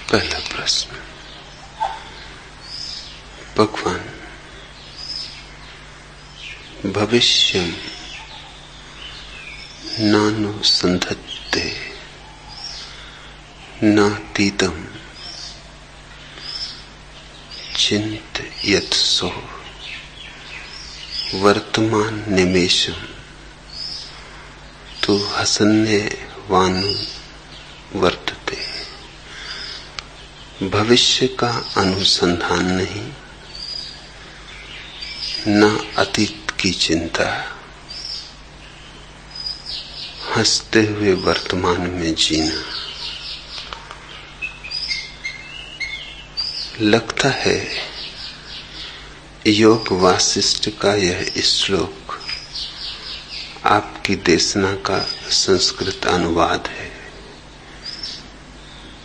पहला प्रश्न। भगवान, भविष्यं नानुसन्धत्ते नातीतं चिन्तयत्सो वर्तमान निमेषं तु हसन्यवानुवर्तते। भविष्य का अनुसंधान नहीं, न अतीत की चिंता, हंसते हुए वर्तमान में जीना। लगता है योग वासिष्ठ का यह श्लोक आपकी देशना का संस्कृत अनुवाद है।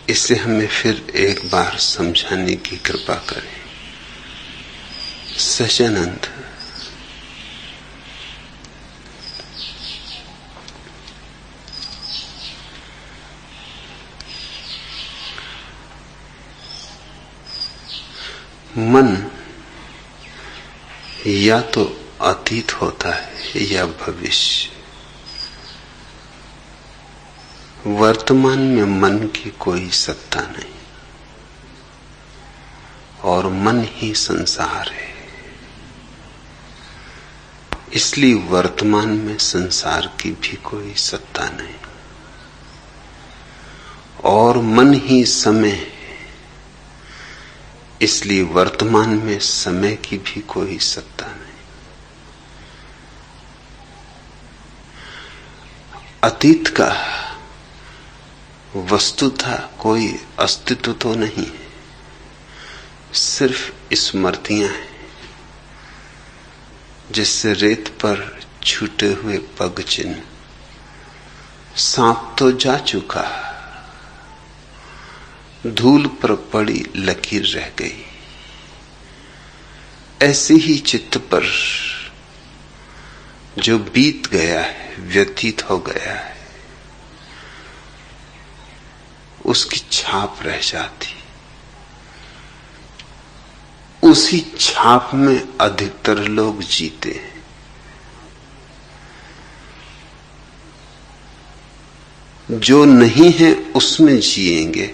इसे हमें फिर एक बार समझाने की कृपा करें। सच्चिदानंद, मन या तो अतीत होता है या भविष्य। वर्तमान में मन की कोई सत्ता नहीं और मन ही संसार है। इसलिए वर्तमान में संसार की भी कोई सत्ता नहीं और मन ही समय है। इसलिए वर्तमान में समय की भी कोई सत्ता नहीं। अतीत का वस्तुतः कोई अस्तित्व तो नहीं है, सिर्फ स्मृतियां हैं। जिससे रेत पर छूटे हुए पग चिन्ह, सांप तो जा चुका, धूल पर पड़ी लकीर रह गई। ऐसे ही चित्त पर जो बीत गया है, व्यतीत हो गया है, उसकी छाप रह जाती। उसी छाप में अधिकतर लोग जीते हैं। जो नहीं है उसमें जिएंगे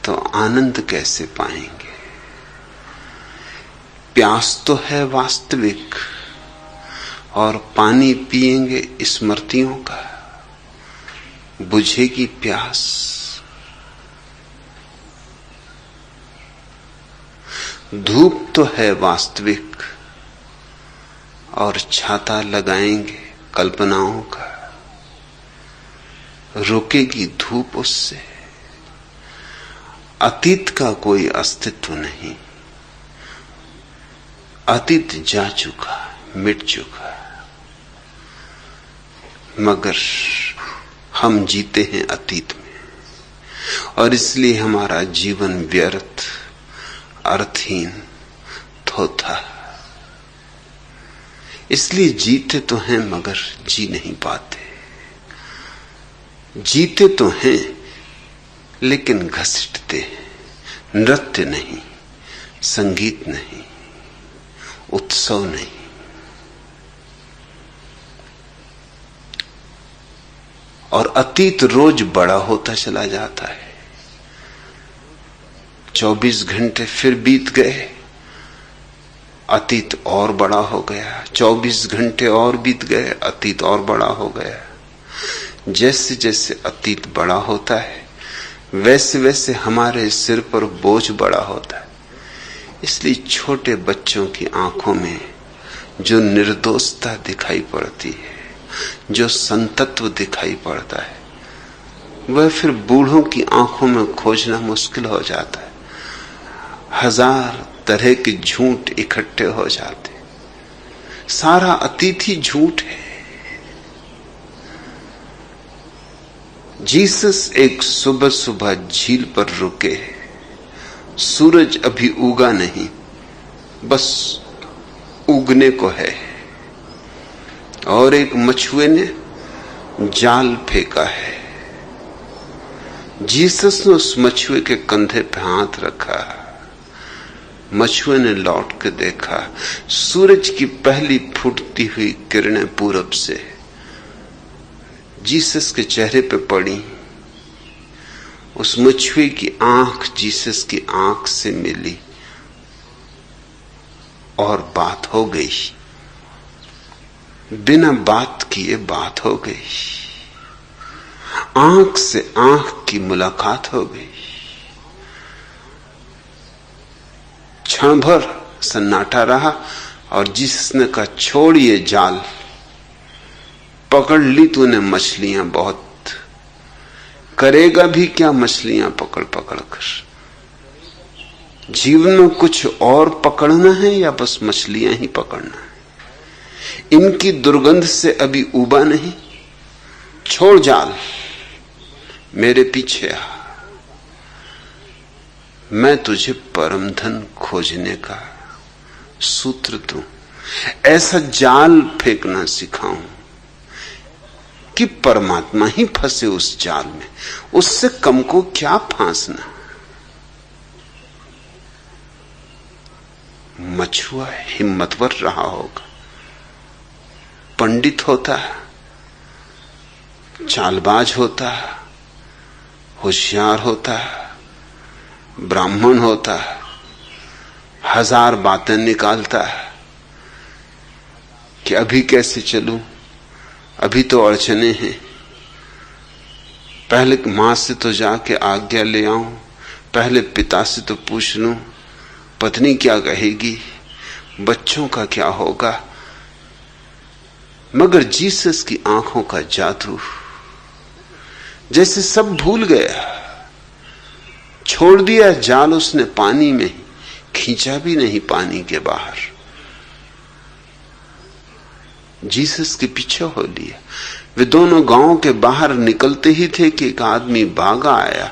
तो आनंद कैसे पाएंगे। प्यास तो है वास्तविक और पानी पिएंगे स्मृतियों का, बुझेगी प्यास। धूप तो है वास्तविक और छाता लगाएंगे कल्पनाओं का, रुकेगी धूप उससे। अतीत का कोई अस्तित्व नहीं। अतीत जा चुका, मिट चुका, मगर हम जीते हैं अतीत में और इसलिए हमारा जीवन व्यर्थ, अर्थहीन, थोथा। इसलिए जीते तो हैं मगर जी नहीं पाते। जीते तो हैं लेकिन घसीटते हैं। नृत्य नहीं, संगीत नहीं, उत्सव नहीं। और अतीत रोज बड़ा होता चला जाता है। 24 घंटे फिर बीत गए, अतीत और बड़ा हो गया। 24 घंटे और बीत गए, अतीत और बड़ा हो गया। जैसे जैसे अतीत बड़ा होता है वैसे वैसे हमारे सिर पर बोझ बड़ा होता है। इसलिए छोटे बच्चों की आंखों में जो निर्दोषता दिखाई पड़ती है, जो संतत्व दिखाई पड़ता है, वह फिर बूढ़ों की आंखों में खोजना मुश्किल हो जाता है। 1000 तरह के झूठ इकट्ठे हो जाते। सारा अतीत ही झूठ है। जीसस एक सुबह सुबह झील पर रुके। सूरज अभी उगा नहीं, बस उगने को है। और एक मछुए ने जाल फेंका है। जीसस ने उस मछुए के कंधे पे हाथ रखा। मछुए ने लौट के देखा, सूरज की पहली फूटती हुई किरणें पूरब से जीसस के चेहरे पे पड़ी। उस मछुए की आंख जीसस की आंख से मिली और बात हो गई। बिना बात किए बात हो गई। आंख से आंख की मुलाकात हो गई। क्षण भर सन्नाटा रहा और जिसने कहा, छोड़ ये जाल, पकड़ ली तूने मछलियां बहुत, करेगा भी क्या मछलियां पकड़ पकड़ कर। जीवन में कुछ और पकड़ना है या बस मछलियां ही पकड़ना है? इनकी दुर्गंध से अभी उबा नहीं। छोड़ जाल, मेरे पीछे आ, मैं तुझे परम धन खोजने का सूत्र दूं, ऐसा जाल फेंकना सिखाऊं कि परमात्मा ही फंसे उस जाल में। उससे कम को क्या फांसना। मछुआ हिम्मतवर रहा होगा, पंडित होता, चालबाज होता, होशियार होता, ब्राह्मण होता, हजार बातें निकालता कि अभी कैसे चलूं, अभी तो अड़चने हैं, पहले मां से तो जाके आज्ञा ले आऊं, पहले पिता से तो पूछ लूं, पत्नी क्या कहेगी, बच्चों का क्या होगा। मगर जीसस की आंखों का जादू, जैसे सब भूल गया। छोड़ दिया जाल उसने पानी में, खींचा भी नहीं पानी के बाहर, जीसस के पीछे हो लिया। वे दोनों गांव के बाहर निकलते ही थे कि एक आदमी भागा आया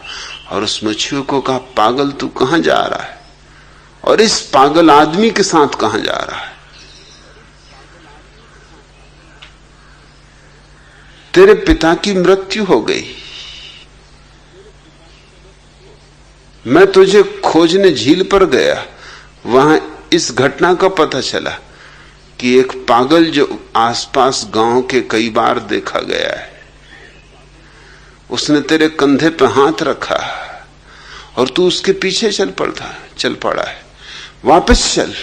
और उस मछुए को कहा, पागल तू कहां जा रहा है, और इस पागल आदमी के साथ कहां जा रहा है? तेरे पिता की मृत्यु हो गई, मैं तुझे खोजने झील पर गया, वहां इस घटना का पता चला कि एक पागल जो आसपास गांव के कई बार देखा गया है, उसने तेरे कंधे पे हाथ रखा और तू उसके पीछे चल पड़ा है। वापस चल,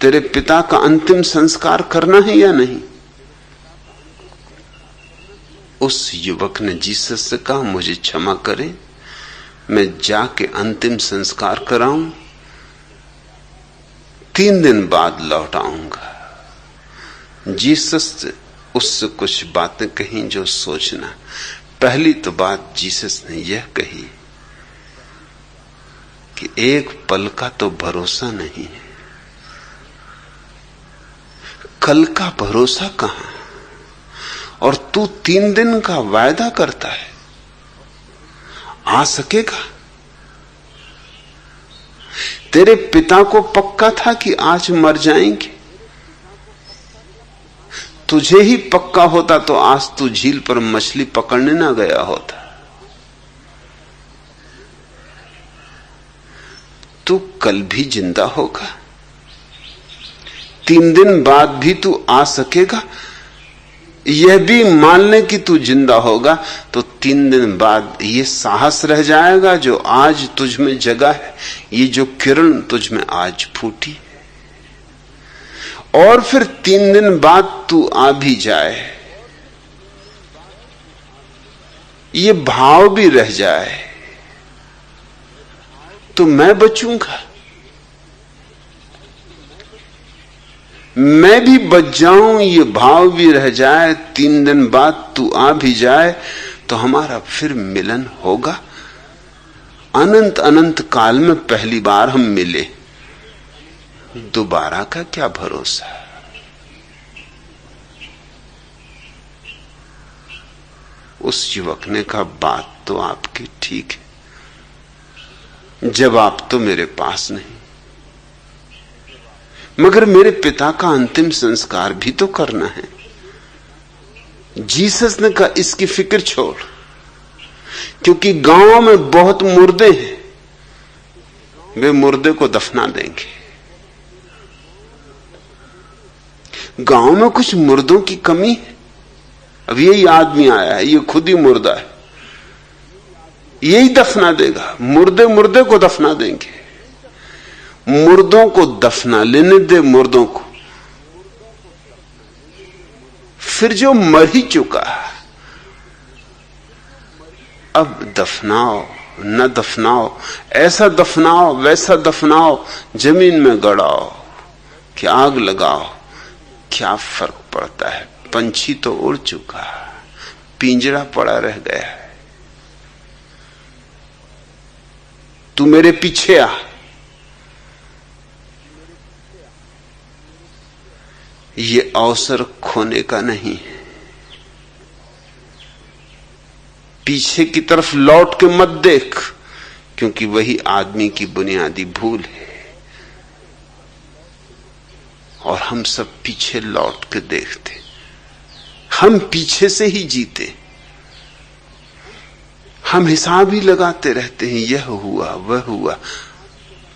तेरे पिता का अंतिम संस्कार करना है या नहीं? उस युवक ने जीसस से कहा, मुझे क्षमा करें, मैं जाके अंतिम संस्कार कराऊं, 3 दिन बाद लौट आऊंगा। जीसस उससे कुछ बातें कही जो सोचना। पहली तो बात जीसस ने यह कही कि एक पल का तो भरोसा नहीं है, कल का भरोसा कहां, और तू 3 दिन का वायदा करता है, आ सकेगा? तेरे पिता को पक्का था कि आज मर जाएंगे, तुझे ही पक्का होता तो आज तू झील पर मछली पकड़ने ना गया होता। तू कल भी जिंदा होगा, 3 दिन बाद भी तू आ सकेगा। यह भी मान ले कि तू जिंदा होगा तो 3 दिन बाद ये साहस रह जाएगा जो आज तुझ में जगा है, ये जो किरण तुझ में आज फूटी है। और फिर 3 दिन बाद तू आ भी जाए, ये भाव भी रह जाए तो मैं बचूंगा, मैं भी बच जाऊं, ये भाव भी रह जाए, 3 दिन बाद तू आ भी जाए तो हमारा फिर मिलन होगा। अनंत अनंत काल में पहली बार हम मिले, दोबारा का क्या भरोसा। उस युवक ने कहा, बात तो आपकी ठीक है, जवाब तो मेरे पास नहीं, मगर मेरे पिता का अंतिम संस्कार भी तो करना है। जीसस ने कहा, इसकी फिक्र छोड़, क्योंकि गांव में बहुत मुर्दे हैं, वे मुर्दे को दफना देंगे। गांव में कुछ मुर्दों की कमी है। अब यही आदमी आया है, ये खुद ही मुर्दा है, यही दफना देगा। मुर्दे मुर्दे को दफना देंगे। मुर्दों को दफना लेने दे, मुर्दों को। फिर जो मर ही चुका, अब दफनाओ न दफनाओ, ऐसा दफनाओ वैसा दफनाओ, जमीन में गड़ाओ कि आग लगाओ, क्या फर्क पड़ता है? पंछी तो उड़ चुका, पिंजरा पड़ा रह गया है। तू मेरे पीछे आ। ये अवसर खोने का नहीं है। पीछे की तरफ लौट के मत देख, क्योंकि वही आदमी की बुनियादी भूल है। और हम सब पीछे लौट के देखते, हम पीछे से ही जीते। हम हिसाब ही लगाते रहते हैं, यह हुआ वह हुआ,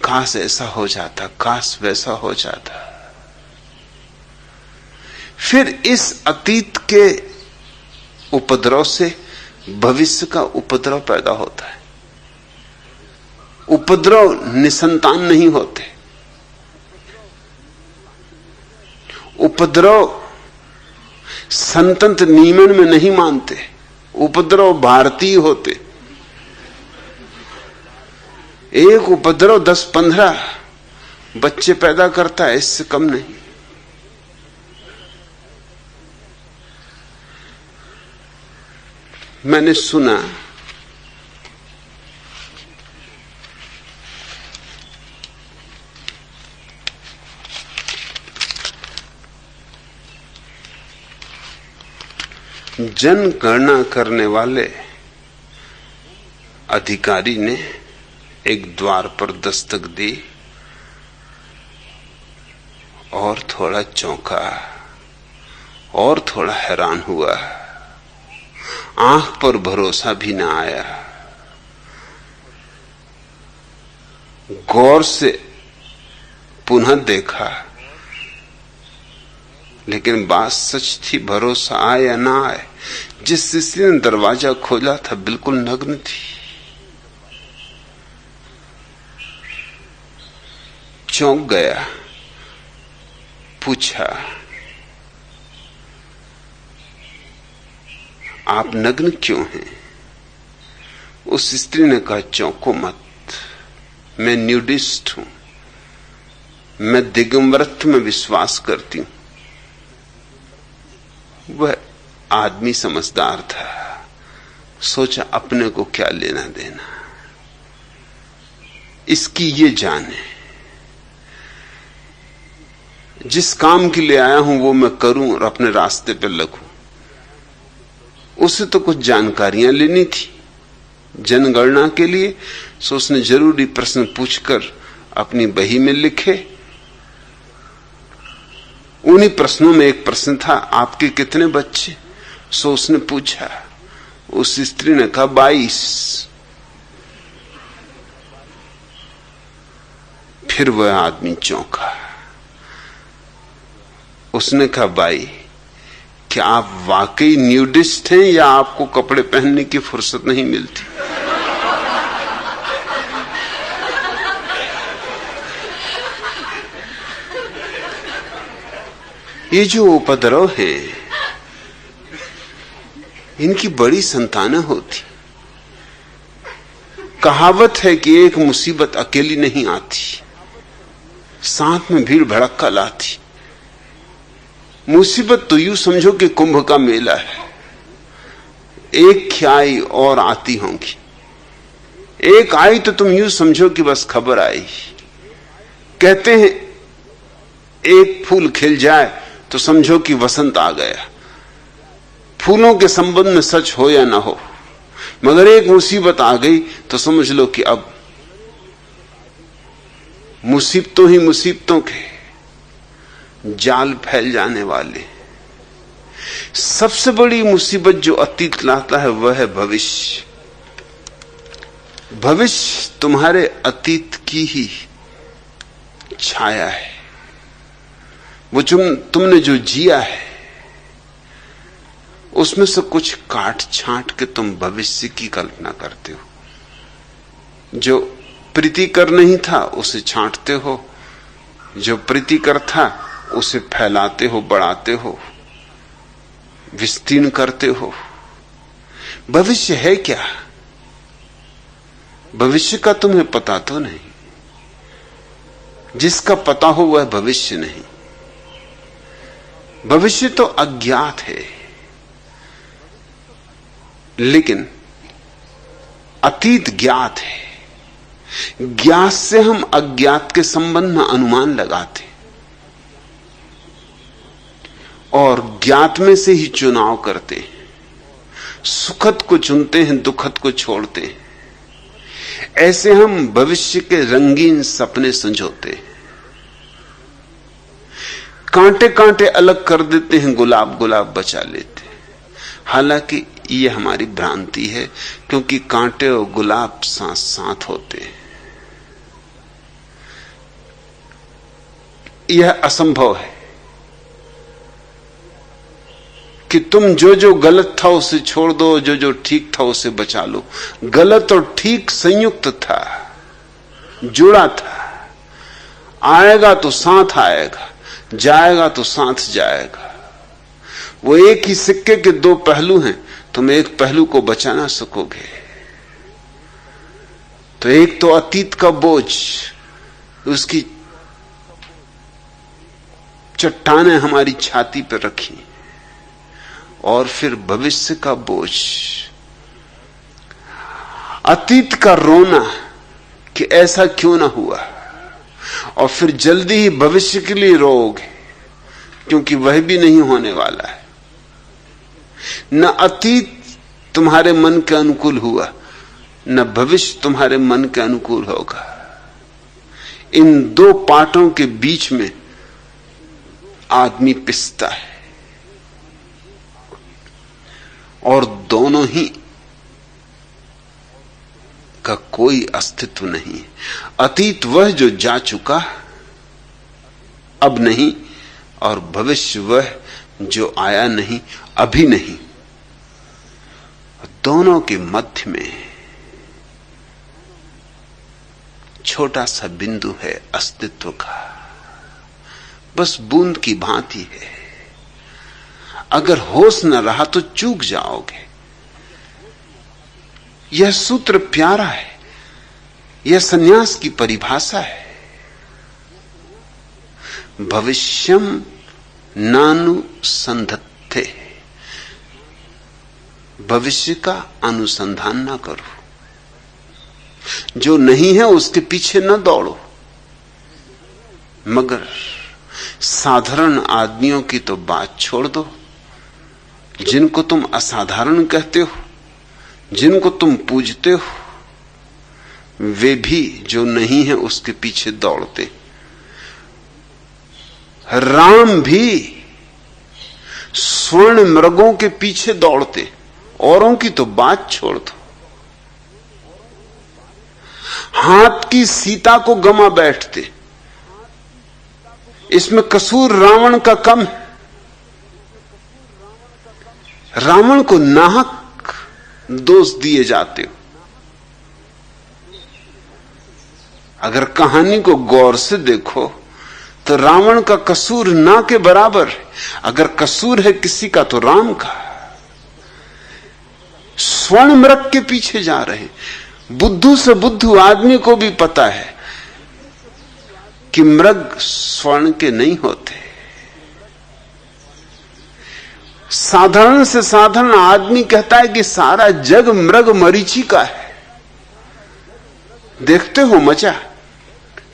काश ऐसा हो जाता, काश वैसा हो जाता। फिर इस अतीत के उपद्रव से भविष्य का उपद्रव पैदा होता है। उपद्रव निसंतान नहीं होते, उपद्रव संतंत नियमन में नहीं मानते, उपद्रव भारतीय होते। एक उपद्रव 10-15 बच्चे पैदा करता है, इससे कम नहीं। मैंने सुना जनगणना करने वाले अधिकारी ने एक द्वार पर दस्तक दी और थोड़ा चौंका और थोड़ा हैरान हुआ। आंख पर भरोसा भी ना आया। गौर से पुनः देखा, लेकिन बात सच थी। भरोसा आए या ना आए, जिस स्त्री ने दरवाजा खोला था बिल्कुल नग्न थी। चौंक गया, पूछा, आप नग्न क्यों हैं? उस स्त्री ने कहा, चौंको मत, मैं न्यूडिस्ट हूं, मैं दिगंबरत्व में विश्वास करती हूं। वह आदमी समझदार था, सोचा अपने को क्या लेना देना, इसकी ये जाने। जिस काम के लिए आया हूं वो मैं करूं और अपने रास्ते पर लगूं। उसे तो कुछ जानकारियां लेनी थी जनगणना के लिए, सो उसने जरूरी प्रश्न पूछकर अपनी बही में लिखे। उन्हीं प्रश्नों में एक प्रश्न था, आपके कितने बच्चे? सो उसने पूछा। उस स्त्री ने कहा, 22। फिर वह आदमी चौंका। उसने कहा, भाई क्या आप वाकई न्यूडिस्ट हैं या आपको कपड़े पहनने की फुर्सत नहीं मिलती? ये जो उपद्रव है, इनकी बड़ी संतानें होती। कहावत है कि एक मुसीबत अकेली नहीं आती, साथ में भीड़ भड़क्का लाती। मुसीबत तो यूं समझो कि कुंभ का मेला है, एक ख्याई और आती होंगी। एक आई तो तुम यूं समझो कि बस खबर आई। कहते हैं एक फूल खिल जाए तो समझो कि वसंत आ गया। फूलों के संबंध में सच हो या ना हो, मगर एक मुसीबत आ गई तो समझ लो कि अब मुसीबतों ही मुसीबतों के जाल फैल जाने वाले। सबसे बड़ी मुसीबत जो अतीत लाता है वह है भविष्य। भविष्य तुम्हारे अतीत की ही छाया है। वो तुमने जो जिया है उसमें से कुछ काट छांट के तुम भविष्य की कल्पना करते हो। जो प्रीतिकर नहीं था उसे छांटते हो, जो प्रीतिकर था उसे फैलाते हो, बढ़ाते हो, विस्तीर्ण करते हो। भविष्य है क्या? भविष्य का तुम्हें पता तो नहीं। जिसका पता हो वह भविष्य नहीं। भविष्य तो अज्ञात है, लेकिन अतीत ज्ञात है। ज्ञात से हम अज्ञात के संबंध में अनुमान लगाते और ज्ञात में से ही चुनाव करते हैं। सुखद को चुनते हैं, दुखद को छोड़ते हैं। ऐसे हम भविष्य के रंगीन सपने संजोते हैं। कांटे कांटे अलग कर देते हैं, गुलाब गुलाब बचा लेते हैं। हालांकि ये हमारी भ्रांति है, क्योंकि कांटे और गुलाब साथ साथ होते हैं। यह असंभव है कि तुम जो जो गलत था उसे छोड़ दो, जो जो ठीक था उसे बचा लो। गलत और ठीक संयुक्त था, जुड़ा था। आएगा तो साथ आएगा, जाएगा तो साथ जाएगा। वो एक ही सिक्के के दो पहलू हैं, तुम एक पहलू को बचा ना सकोगे। तो एक तो अतीत का बोझ, उसकी चट्टानें हमारी छाती पर रखी, और फिर भविष्य का बोझ, अतीत का रोना कि ऐसा क्यों ना हुआ, और फिर जल्दी ही भविष्य के लिए रोओगे, क्योंकि वह भी नहीं होने वाला है। न अतीत तुम्हारे मन के अनुकूल हुआ, न भविष्य तुम्हारे मन के अनुकूल होगा। इन दो पाटों के बीच में आदमी पिसता है, और दोनों ही का कोई अस्तित्व नहीं। अतीत वह जो जा चुका, अब नहीं, और भविष्य वह जो आया नहीं, अभी नहीं। दोनों के मध्य में छोटा सा बिंदु है अस्तित्व का, बस बूंद की भांति है। अगर होश न रहा तो चूक जाओगे। यह सूत्र प्यारा है, यह सन्यास की परिभाषा है। भविष्यम नानुसंधत्ते, भविष्य का अनुसंधान ना करो। जो नहीं है उसके पीछे न दौड़ो। मगर साधारण आदमियों की तो बात छोड़ दो। जिनको तुम असाधारण कहते हो, जिनको तुम पूजते हो, वे भी जो नहीं है उसके पीछे दौड़ते। राम भी स्वर्ण मृगों के पीछे दौड़ते। औरों की तो बात छोड़ दो। हाथ की सीता को गमा बैठते। इसमें कसूर रावण का कम है। रावण को नाहक दोष दिए जाते हो। अगर कहानी को गौर से देखो तो रावण का कसूर ना के बराबर है। अगर कसूर है किसी का तो राम का। स्वर्ण मृग के पीछे जा रहे। बुद्धू से बुद्धू आदमी को भी पता है कि मृग स्वर्ण के नहीं होते। साधारण से साधारण आदमी कहता है कि सारा जग मृग मरीचि का है। देखते हो मजा।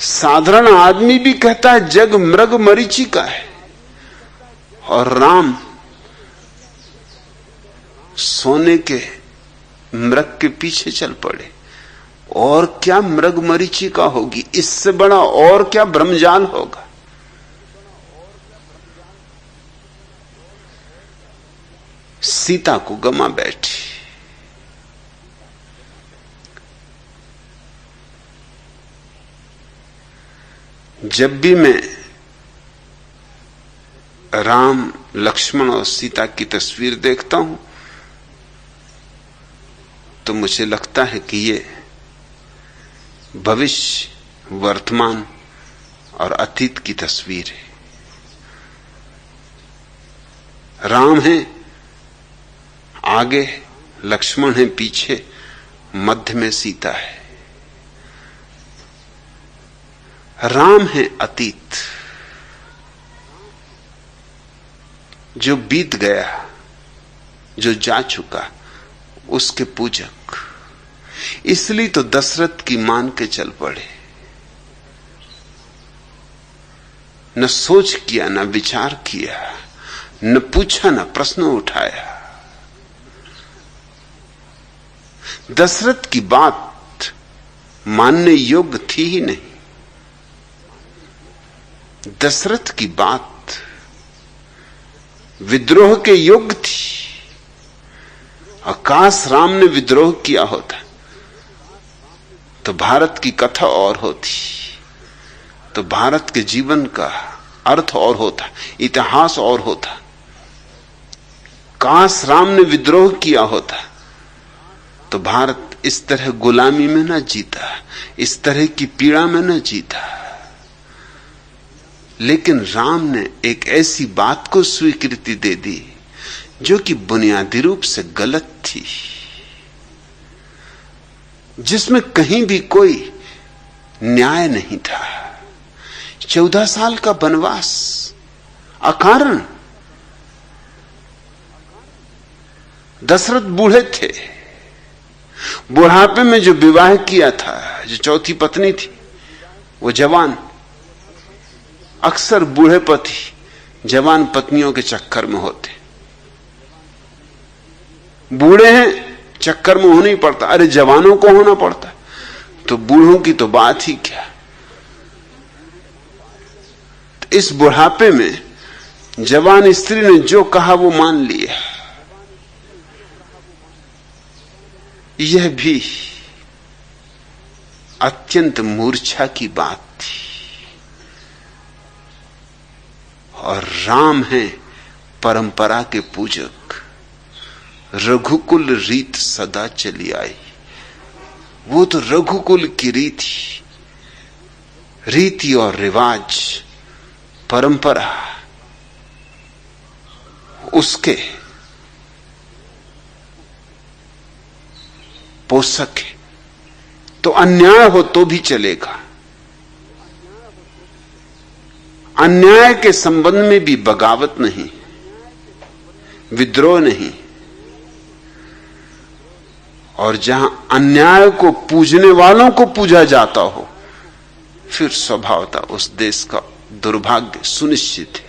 साधारण आदमी भी कहता है जग मृग मरीचि का है। और राम सोने के मृग के पीछे चल पड़े। और क्या मृग मरीचि का होगी, इससे बड़ा और क्या ब्रह्मजाल होगा। सीता को गमा बैठी। जब भी मैं राम, लक्ष्मण और सीता की तस्वीर देखता हूं तो मुझे लगता है कि ये भविष्य, वर्तमान और अतीत की तस्वीर है। राम है आगे, लक्ष्मण है पीछे, मध्य में सीता है। राम है अतीत, जो बीत गया, जो जा चुका, उसके पूजक। इसलिए तो दशरथ की मान के चल पड़े, न सोच किया, न विचार किया, न पूछा, न प्रश्न उठाया। दशरथ की बात मानने योग्य थी ही नहीं। दशरथ की बात विद्रोह के योग्य थी। आकाश राम ने विद्रोह किया होता तो भारत की कथा और होती, तो भारत के जीवन का अर्थ और होता, इतिहास और होता। काश राम ने विद्रोह किया होता तो भारत इस तरह गुलामी में न जीता, इस तरह की पीड़ा में न जीता। लेकिन राम ने एक ऐसी बात को स्वीकृति दे दी जो कि बुनियादी रूप से गलत थी, जिसमें कहीं भी कोई न्याय नहीं था। 14 साल का वनवास अकारण। दशरथ बूढ़े थे, बुढ़ापे में जो विवाह किया था, जो चौथी पत्नी थी, वो जवान। अक्सर बूढ़े पति जवान पत्नियों के चक्कर में होते। बूढ़े हैं, चक्कर में होना ही पड़ता। अरे जवानों को होना पड़ता, तो बूढ़ों की तो बात ही क्या। तो इस बुढ़ापे में जवान स्त्री ने जो कहा वो मान लिया। यह भी अत्यंत मूर्छा की बात थी। और राम है परंपरा के पूजक। रघुकुल रीत सदा चली आई। वो तो रघुकुल की रीति और रिवाज, परंपरा, उसके पोषक है। तो अन्याय हो तो भी चलेगा। अन्याय के संबंध में भी बगावत नहीं, विद्रोह नहीं। और जहां अन्याय को पूजने वालों को पूजा जाता हो, फिर स्वभावतः उस देश का दुर्भाग्य सुनिश्चित है।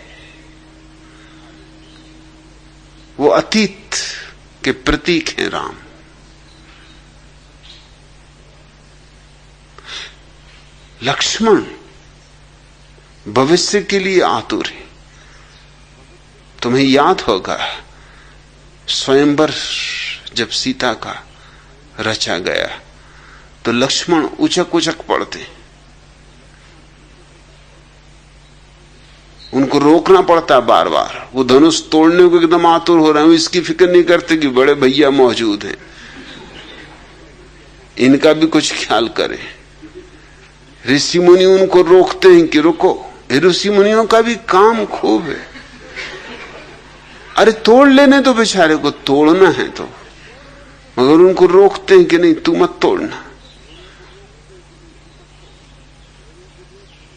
वो अतीत के प्रतीक हैं राम। लक्ष्मण भविष्य के लिए आतुर है। तुम्हें याद होगा स्वयंवर जब सीता का रचा गया तो लक्ष्मण उचक उचक पड़ते, उनको रोकना पड़ता बार बार। वो धनुष तोड़ने को एकदम आतुर हो रहे हैं, इसकी फिक्र नहीं करते कि बड़े भैया मौजूद हैं, इनका भी कुछ ख्याल करें। ऋषि मुनि उनको रोकते हैं कि रुको। ऋषि मुनियों का भी काम खूब है। अरे तोड़ लेने तो बेचारे को, तोड़ना है तो, मगर उनको रोकते हैं कि नहीं तू मत तोड़ना।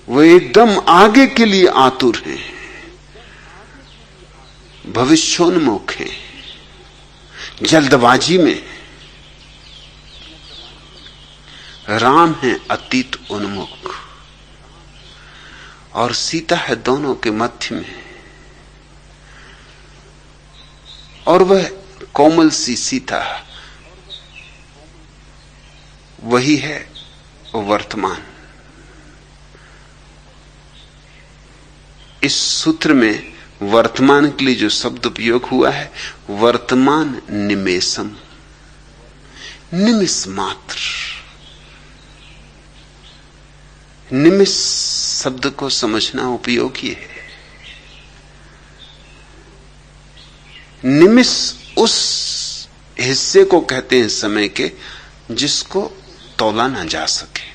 वो एकदम आगे के लिए आतुर हैं, भविष्योन्मुख हैं, जल्दबाजी में। राम है अतीत उन्मुख और सीता है दोनों के मध्य में। और वह कोमल सी सीता वही है वर्तमान। इस सूत्र में वर्तमान के लिए जो शब्द उपयोग हुआ है, वर्तमान निमेषम, निमिष मात्र, निमिष शब्द को समझना उपयोगी है। निमिष उस हिस्से को कहते हैं समय के जिसको तौला ना जा सके,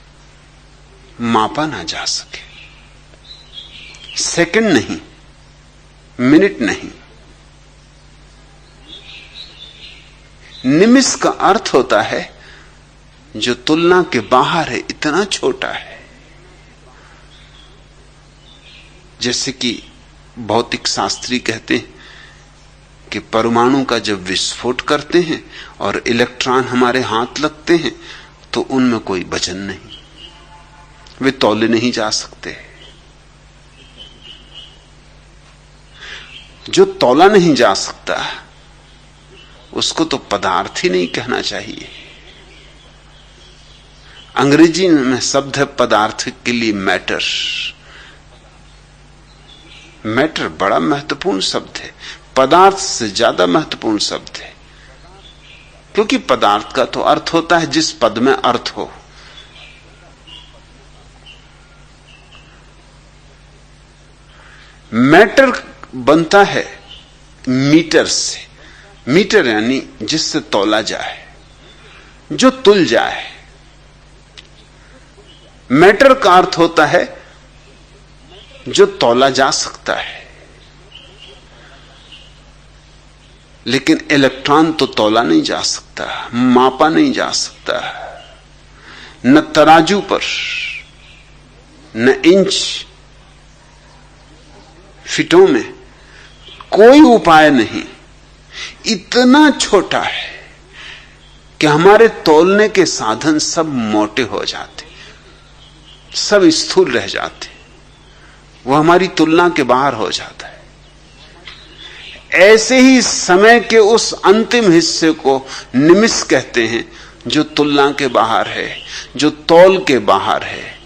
मापा ना जा सके। सेकंड नहीं, मिनट नहीं। निमिष का अर्थ होता है जो तुलना के बाहर है, इतना छोटा है। जैसे कि भौतिक शास्त्री कहते हैं कि परमाणु का जब विस्फोट करते हैं और इलेक्ट्रॉन हमारे हाथ लगते हैं तो उनमें कोई वजन नहीं, वे तौले नहीं जा सकते। जो तौला नहीं जा सकता उसको तो पदार्थ ही नहीं कहना चाहिए। अंग्रेजी में शब्द है पदार्थ के लिए मैटर। मैटर बड़ा महत्वपूर्ण शब्द है, पदार्थ से ज्यादा महत्वपूर्ण शब्द है, क्योंकि पदार्थ का तो अर्थ होता है जिस पद में अर्थ हो। मैटर बनता है मीटर से। मीटर यानी जिससे तौला जाए, जो तुल जाए। मैटर का अर्थ होता है जो तौला जा सकता है। लेकिन इलेक्ट्रॉन तो तौला नहीं जा सकता, मापा नहीं जा सकता। न तराजू पर, न इंच फीटों में कोई उपाय नहीं। इतना छोटा है कि हमारे तौलने के साधन सब मोटे हो जाते, सब स्थूल रह जाते, वो हमारी तुलना के बाहर हो जाता है। ऐसे ही समय के उस अंतिम हिस्से को निमिष कहते हैं जो तुलना के बाहर है, जो तौल के बाहर है,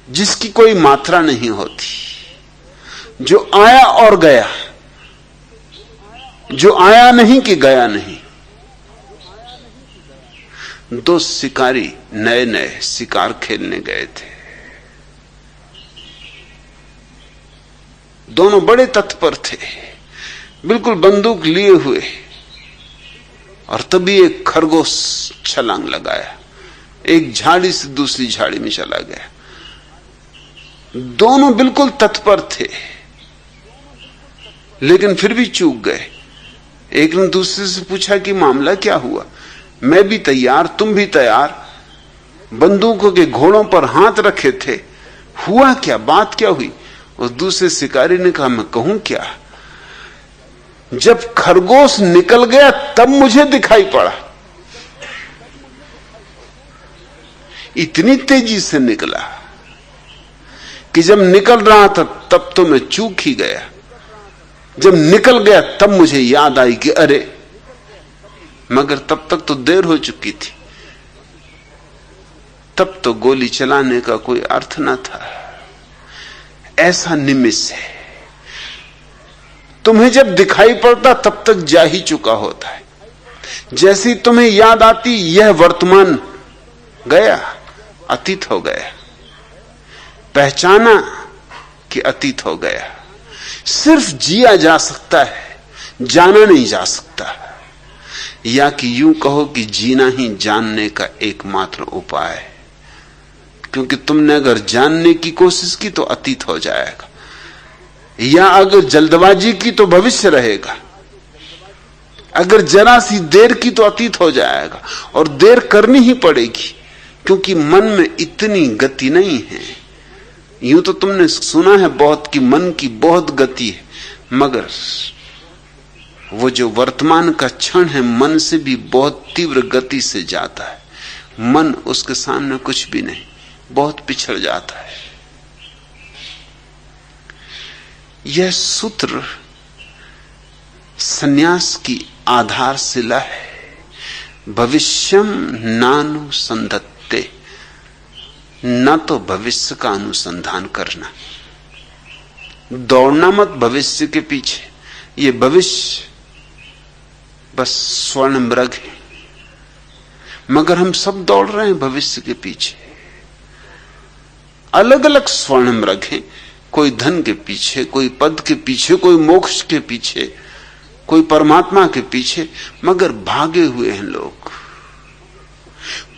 जिसकी कोई मात्रा नहीं होती, जो आया और गया, जो आया नहीं कि गया नहीं। दो शिकारी नए नए शिकार खेलने गए थे, दोनों बड़े तत्पर थे, बिल्कुल बंदूक लिए हुए, और तभी एक खरगोश छलांग लगाया, एक झाड़ी से दूसरी झाड़ी में चला गया। दोनों बिल्कुल तत्पर थे, लेकिन फिर भी चूक गए। एक ने दूसरे से पूछा कि मामला क्या हुआ? मैं भी तैयार, तुम भी तैयार, बंदूकों के घोड़ों पर हाथ रखे थे, हुआ क्या, बात क्या हुई? उस दूसरे शिकारी ने कहा, मैं कहूं क्या, जब खरगोश निकल गया तब मुझे दिखाई पड़ा। इतनी तेजी से निकला कि जब निकल रहा था तब तो मैं चूक ही गया, जब निकल गया तब मुझे याद आई कि अरे, मगर तब तक तो देर हो चुकी थी, तब तो गोली चलाने का कोई अर्थ न था। ऐसा निमिष है, तुम्हें जब दिखाई पड़ता तब तक जा ही चुका होता है। जैसी तुम्हें याद आती यह वर्तमान गया, अतीत हो गया, पहचाना कि अतीत हो गया। सिर्फ जिया जा सकता है, जाना नहीं जा सकता। या कि यूं कहो कि जीना ही जानने का एकमात्र उपाय है, क्योंकि तुमने अगर जानने की कोशिश की तो अतीत हो जाएगा, या अगर जल्दबाजी की तो भविष्य रहेगा, अगर जरा सी देर की तो अतीत हो जाएगा। और देर करनी ही पड़ेगी, क्योंकि मन में इतनी गति नहीं है। यूं तो तुमने सुना है बहुत कि मन की बहुत गति है, मगर वो जो वर्तमान का क्षण है मन से भी बहुत तीव्र गति से जाता है। मन उसके सामने कुछ भी नहीं, बहुत पिछड़ जाता है। यह सूत्र सन्यास की आधारशिला है। भविष्यम नानुसंधत्ते, न तो भविष्य का अनुसंधान करना, दौड़ना मत भविष्य के पीछे। ये भविष्य बस स्वर्ण मृग है, मगर हम सब दौड़ रहे हैं भविष्य के पीछे। अलग अलग स्वर्णिम रखें, कोई धन के पीछे, कोई पद के पीछे, कोई मोक्ष के पीछे, कोई परमात्मा के पीछे, मगर भागे हुए हैं लोग।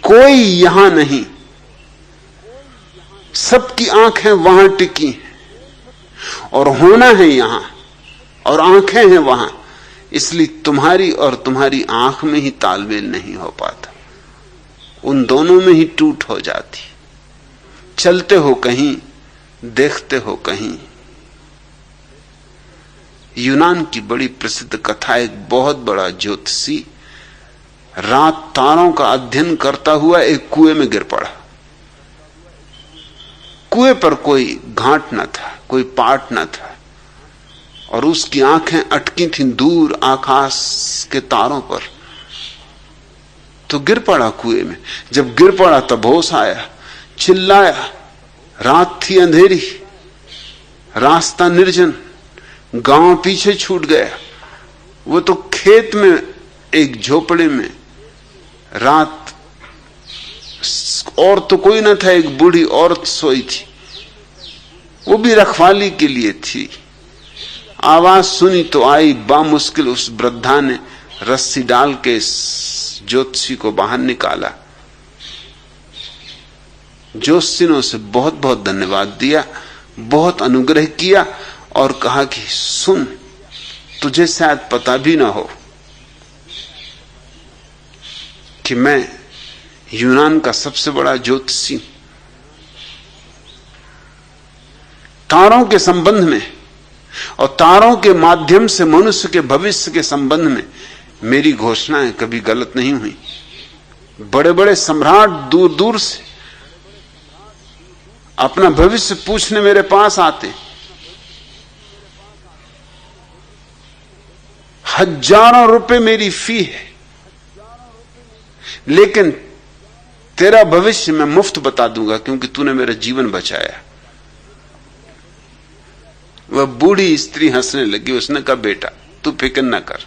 कोई यहां नहीं, सबकी आंखें वहां टिकी हैं, और होना है यहां, और आंखें हैं वहां। इसलिए तुम्हारी और तुम्हारी आंख में ही तालमेल नहीं हो पाता, उन दोनों में ही टूट हो जाती। चलते हो कहीं, देखते हो कहीं। यूनान की बड़ी प्रसिद्ध कथा, एक बहुत बड़ा ज्योतिषी रात तारों का अध्ययन करता हुआ एक कुएं में गिर पड़ा। कुएं पर कोई घाट न था, कोई पाट न था, और उसकी आंखें अटकी थीं दूर आकाश के तारों पर। तो गिर पड़ा कुएं में। जब गिर पड़ा तब होश आया, चिल्लाया। रात थी अंधेरी, रास्ता निर्जन, गांव पीछे छूट गया। वो तो खेत में एक झोपड़े में रात, और तो कोई न था, एक बूढ़ी औरत सोई थी, वो भी रखवाली के लिए थी। आवाज सुनी तो आई, बामुश्किल उस वृद्धा ने रस्सी डाल के ज्योतिषी को बाहर निकाला। ज्योतिषी ने उसे बहुत बहुत धन्यवाद दिया, बहुत अनुग्रह किया, और कहा कि सुन, तुझे शायद पता भी ना हो कि मैं यूनान का सबसे बड़ा ज्योतिषी, तारों के संबंध में और तारों के माध्यम से मनुष्य के भविष्य के संबंध में मेरी घोषणाएं कभी गलत नहीं हुई। बड़े बड़े सम्राट दूर दूर से अपना भविष्य पूछने मेरे पास आते, हजारों रुपए मेरी फी है, लेकिन तेरा भविष्य मैं मुफ्त बता दूंगा क्योंकि तूने मेरा जीवन बचाया। वह बूढ़ी स्त्री हंसने लगी। उसने कहा, बेटा तू फिक्र न कर,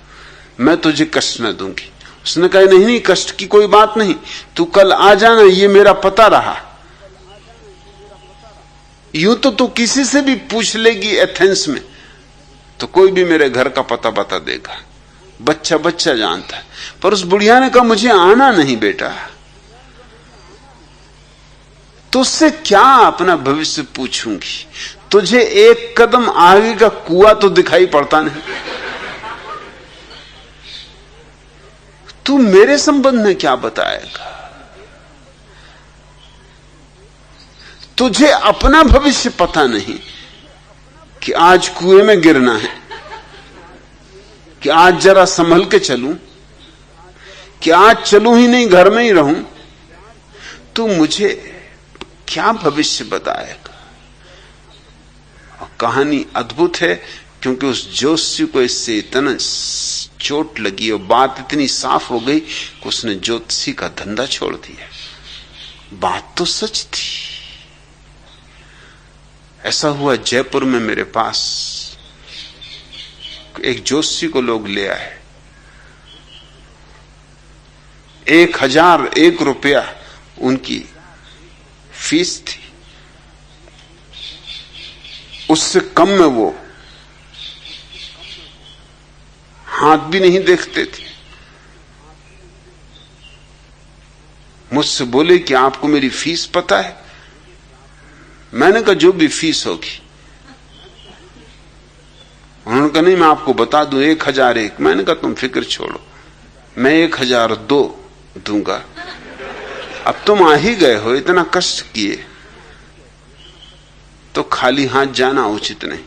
मैं तुझे कष्ट न दूंगी। उसने कहा, नहीं नहीं, कष्ट की कोई बात नहीं, तू कल आ जाना, ये मेरा पता रहा। यूं तो तू किसी से भी पूछ लेगी एथेंस में तो कोई भी मेरे घर का पता बता देगा, बच्चा बच्चा जानता है। पर उस बुढ़िया ने कहा, मुझे आना नहीं बेटा, तुझसे क्या अपना भविष्य पूछूंगी, तुझे एक कदम आगे का कुआं तो दिखाई पड़ता नहीं, तू मेरे संबंध में क्या बताएगा। तुझे अपना भविष्य पता नहीं कि आज कुएं में गिरना है, कि आज जरा संभल के चलूं, कि आज चलूं ही नहीं घर में ही रहूं। तू मुझे क्या भविष्य बताएगा। और कहानी अद्भुत है क्योंकि उस ज्योतिषी को इससे इतना चोट लगी और बात इतनी साफ हो गई कि उसने ज्योतिषी का धंधा छोड़ दिया। बात तो सच थी। ऐसा हुआ जयपुर में, मेरे पास एक ज्योतिषी को लोग ले आए। 1001 रुपया उनकी फीस थी, उससे कम में वो हाथ भी नहीं देखते थे। मुझसे बोले कि आपको मेरी फीस पता है। मैंने कहा जो भी फीस होगी। उन्होंने कहा नहीं, मैं आपको बता दूं 1001। मैंने कहा तुम फिक्र छोड़ो, मैं 1002 दूंगा। अब तुम आ ही गए हो, इतना कष्ट किए तो खाली हाथ जाना उचित नहीं।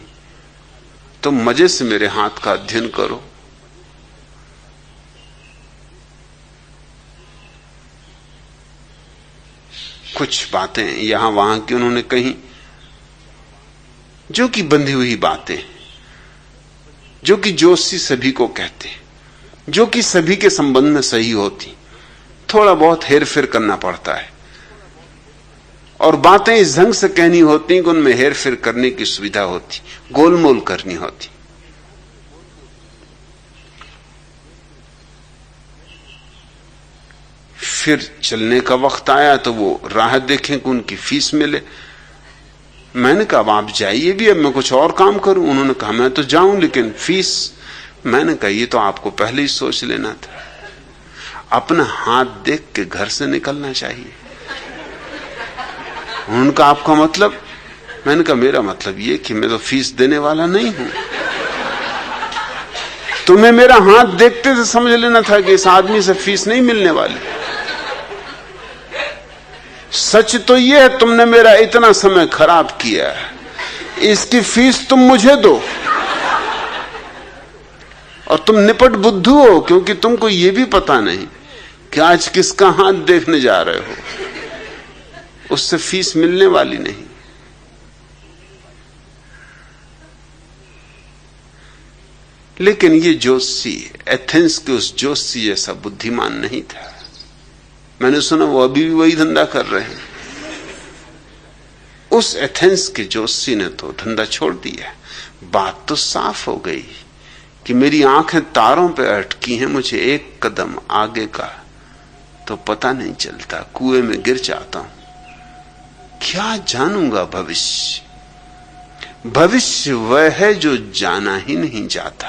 तुम मजे से मेरे हाथ का अध्ययन करो। कुछ बातें यहां वहां की उन्होंने कही जो कि बंधी हुई बातें, जो कि जोशी सभी को कहते, जो कि सभी के संबंध में सही होती। थोड़ा बहुत हेर फेर करना पड़ता है और बातें इस ढंग से कहनी होती कि उनमें हेर फेर करने की सुविधा होती, गोलमोल करनी होती। फिर चलने का वक्त आया तो वो राह देखें कि उनकी फीस मिले। मैंने कहा अब आप जाइए भी, अब मैं कुछ और काम करूं। उन्होंने कहा मैं तो जाऊं लेकिन फीस। मैंने कहा ये तो आपको पहले ही सोच लेना था, अपना हाथ देख के घर से निकलना चाहिए। उन्होंने कहा आपका मतलब? मैंने कहा मेरा मतलब ये कि मैं तो फीस देने वाला नहीं हूं। तुम्हें मेरा हाथ देखते से समझ लेना था कि इस आदमी से फीस नहीं मिलने वाली। सच तो यह है तुमने मेरा इतना समय खराब किया है, इसकी फीस तुम मुझे दो। और तुम निपट बुद्धू हो, क्योंकि तुमको यह भी पता नहीं कि आज किसका हाथ देखने जा रहे हो, उससे फीस मिलने वाली नहीं। लेकिन ये जोशी एथेंस के उस जोशी जैसा बुद्धिमान नहीं था। मैंने सुना वो अभी भी वही धंधा कर रहे हैं। उस एथेंस के जोशी ने तो धंधा छोड़ दिया। बात तो साफ हो गई कि मेरी आंखें तारों पे अटकी हैं, मुझे एक कदम आगे का तो पता नहीं चलता, कुएं में गिर जाता हूं। क्या जानूंगा भविष्य? भविष्य वह है जो जाना ही नहीं जाता,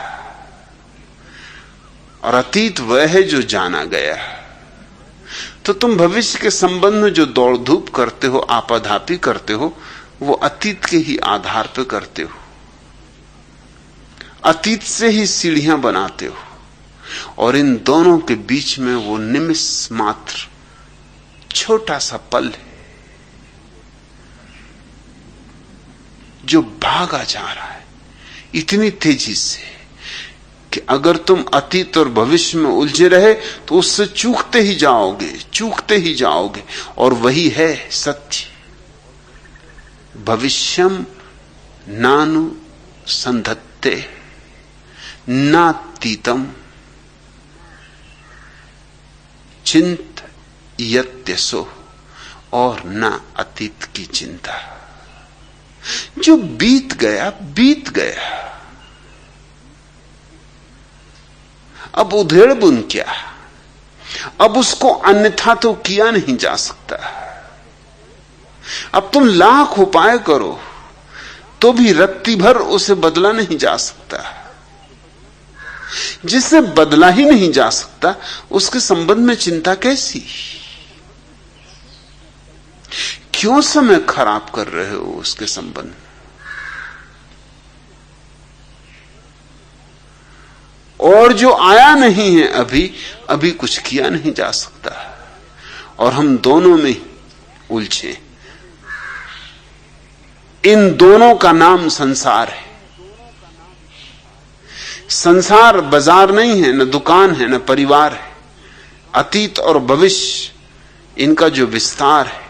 और अतीत वह है जो जाना गया। तो तुम भविष्य के संबंध में जो दौड़ धूप करते हो, आपाधापी करते हो, वो अतीत के ही आधार पर करते हो। अतीत से ही सीढ़ियां बनाते हो, और इन दोनों के बीच में वो निमिष मात्र छोटा सा पल है जो भागा जा रहा है इतनी तेजी से कि अगर तुम अतीत और भविष्य में उलझे रहे तो उससे चूकते ही जाओगे, चूकते ही जाओगे। और वही है सत्य। भविष्यम नानु संधत्ते नातीतम चिंत यत्यसो, और ना अतीत की चिंता। जो बीत गया बीत गया, अब उधेड़ बुन क्या? अब उसको अन्यथा तो किया नहीं जा सकता। अब तुम लाख उपाय करो तो भी रत्ती भर उसे बदला नहीं जा सकता। जिसे बदला ही नहीं जा सकता उसके संबंध में चिंता कैसी? क्यों समय खराब कर रहे हो उसके संबंध में? और जो आया नहीं है अभी, अभी कुछ किया नहीं जा सकता, और हम दोनों में उलझे। इन दोनों का नाम संसार है। संसार बाजार नहीं है, न दुकान है, न परिवार है। अतीत और भविष्य, इनका जो विस्तार है,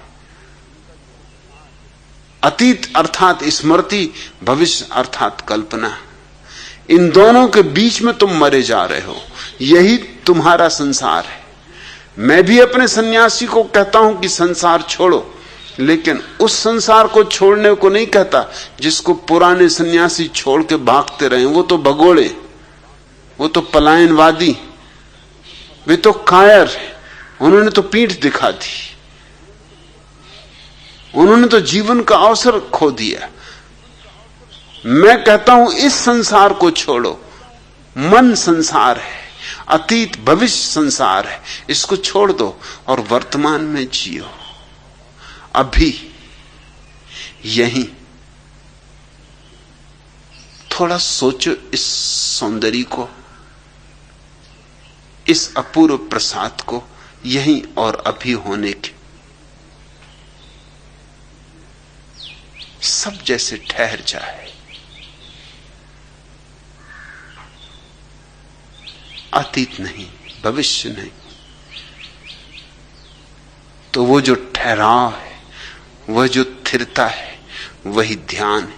अतीत अर्थात स्मृति, भविष्य अर्थात कल्पना, इन दोनों के बीच में तुम मरे जा रहे हो। यही तुम्हारा संसार है। मैं भी अपने सन्यासी को कहता हूं कि संसार छोड़ो, लेकिन उस संसार को छोड़ने को नहीं कहता जिसको पुराने सन्यासी छोड़ के भागते रहे। वो तो भगोड़े, वो तो पलायनवादी, वे तो कायर, उन्होंने तो पीठ दिखा दी, उन्होंने तो जीवन का अवसर खो दिया। मैं कहता हूं इस संसार को छोड़ो। मन संसार है, अतीत भविष्य संसार है, इसको छोड़ दो और वर्तमान में जियो। अभी यहीं थोड़ा सोचो इस सौंदर्य को, इस अपूर्व प्रसाद को, यहीं और अभी होने के। सब जैसे ठहर जाए। अतीत नहीं, भविष्य नहीं, तो वो जो ठहराव है, वह जो स्थिरता है, वही ध्यान है,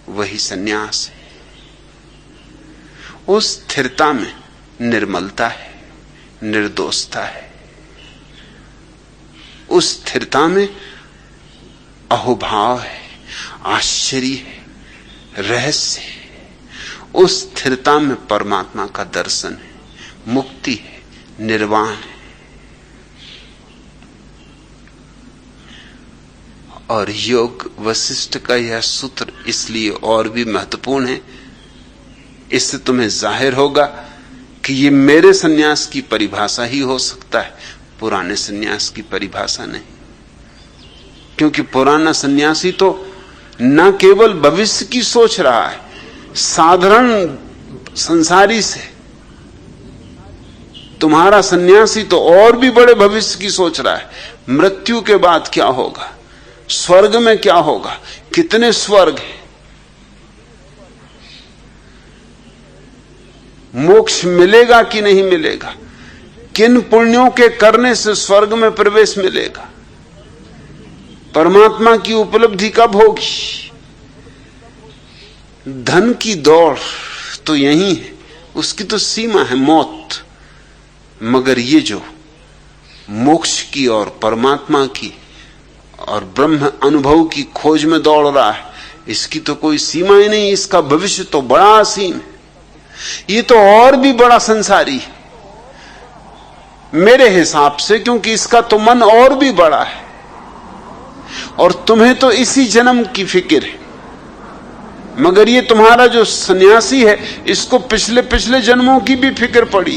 वही संन्यास है। उस स्थिरता में निर्मलता है, निर्दोषता है। उस स्थिरता में अहोभाव है, आश्चर्य है, रहस्य है। उस स्थिरता में परमात्मा का दर्शन है, मुक्ति है, निर्वाण है। और योग वशिष्ठ का यह सूत्र इसलिए और भी महत्वपूर्ण है, इससे तुम्हें जाहिर होगा कि ये मेरे सन्यास की परिभाषा ही हो सकता है, पुराने सन्यास की परिभाषा नहीं। क्योंकि पुराना सन्यासी तो न केवल भविष्य की सोच रहा है, साधारण संसारी से। तुम्हारा सन्यासी तो और भी बड़े भविष्य की सोच रहा है। मृत्यु के बाद क्या होगा, स्वर्ग में क्या होगा, कितने स्वर्ग हैं, मोक्ष मिलेगा कि नहीं मिलेगा, किन पुण्यों के करने से स्वर्ग में प्रवेश मिलेगा, परमात्मा की उपलब्धि कब होगी। धन की दौड़ तो यही है, उसकी तो सीमा है मौत, मगर ये जो मोक्ष की और परमात्मा की और ब्रह्म अनुभव की खोज में दौड़ रहा है, इसकी तो कोई सीमा ही नहीं। इसका भविष्य तो बड़ा असीम है, ये तो और भी बड़ा संसारी है मेरे हिसाब से, क्योंकि इसका तो मन और भी बड़ा है। और तुम्हें तो इसी जन्म की फिक्र है, मगर ये तुम्हारा जो सन्यासी है, इसको पिछले पिछले जन्मों की भी फिक्र पड़ी